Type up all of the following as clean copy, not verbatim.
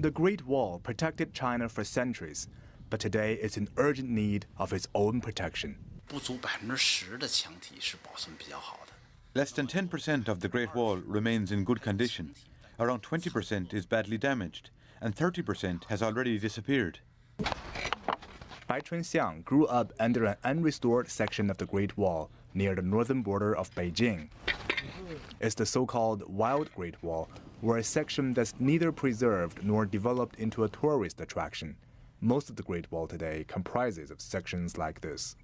The Great Wall protected China for centuries, but today it's in urgent need of its own protection. Less than 10% of the Great Wall remains in good condition. Around 20% is badly damaged, and 30% has already disappeared. Bai Chunxiang grew up under an unrestored section of the Great Wall near the northern border of Beijing. It's the so-called Wild Great Wall, where a section that's neither preserved nor developed into a tourist attraction. Most of the Great Wall today comprises of sections like this.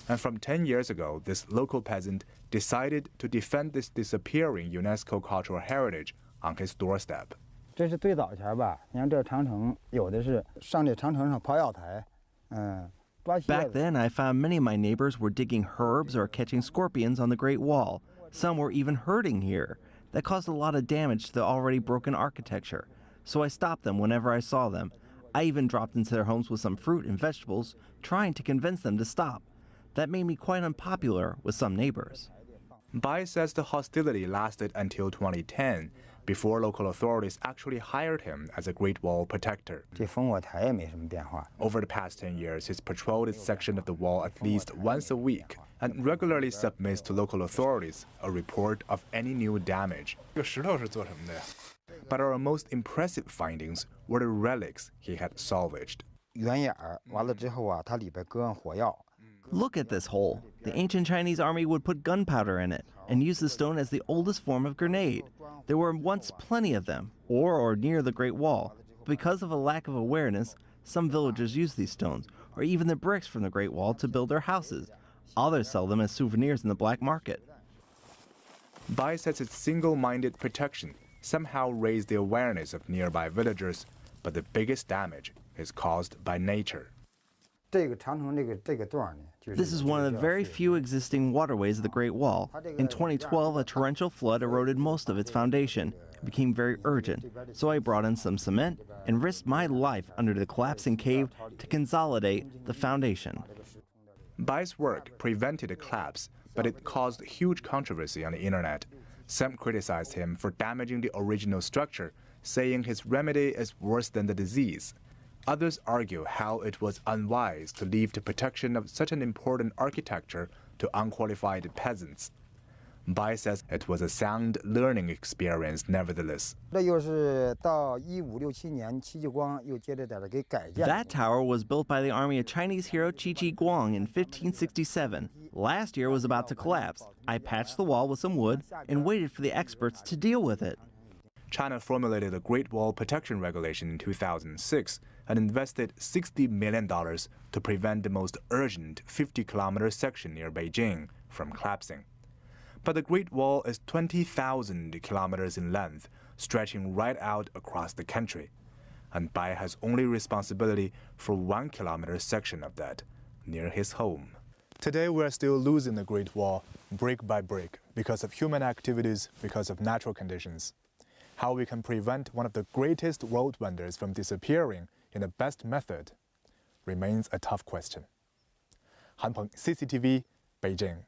And from 10 years ago, this local peasant decided to defend this disappearing UNESCO cultural heritage on his doorstep. 这是最早前吧，你看这长城有的是上这长城上刨药材，Back then, I found many of my neighbors were digging herbs or catching scorpions on the Great Wall. Some were even herding here. That caused a lot of damage to the already broken architecture. So I stopped them whenever I saw them. I even dropped into their homes with some fruit and vegetables, trying to convince them to stop. That made me quite unpopular with some neighbors. Bai says the hostility lasted until 2010, before local authorities actually hired him as a Great Wall protector. Over the past 10 years, he's patrolled this section of the wall at least once a week and regularly submits to local authorities a report of any new damage. But our most impressive findings were the relics he had salvaged. Look at this hole. The ancient Chinese army would put gunpowder in it and use the stone as the oldest form of grenade. There were once plenty of them, or near the Great Wall. Because of a lack of awareness, some villagers use these stones, or even the bricks from the Great Wall, to build their houses. Others sell them as souvenirs in the black market. Bai says its single-minded protection somehow raised the awareness of nearby villagers, but the biggest damage is caused by nature. This is one of the very few existing waterways of the Great Wall. In 2012, a torrential flood eroded most of its foundation. It became very urgent, so I brought in some cement and risked my life under the collapsing cave to consolidate the foundation. Bai's work prevented the collapse, but it caused huge controversy on the internet. Some criticized him for damaging the original structure, saying his remedy is worse than the disease. Others argue how it was unwise to leave the protection of such an important architecture to unqualified peasants. Bai says it was a sound learning experience nevertheless. That tower was built by the army of Chinese hero Qi Guang in 1567. Last year it was about to collapse. I patched the wall with some wood and waited for the experts to deal with it. China formulated a Great Wall Protection Regulation in 2006 and invested $60 million to prevent the most urgent 50-kilometer section near Beijing from collapsing. But the Great Wall is 20,000 kilometers in length, stretching right out across the country. And Bai has only responsibility for 1 kilometer section of that, near his home. Today we're still losing the Great Wall, brick by brick, because of human activities, because of natural conditions. How we can prevent one of the greatest world wonders from disappearing in the best method remains a tough question. Han Peng, CCTV, Beijing.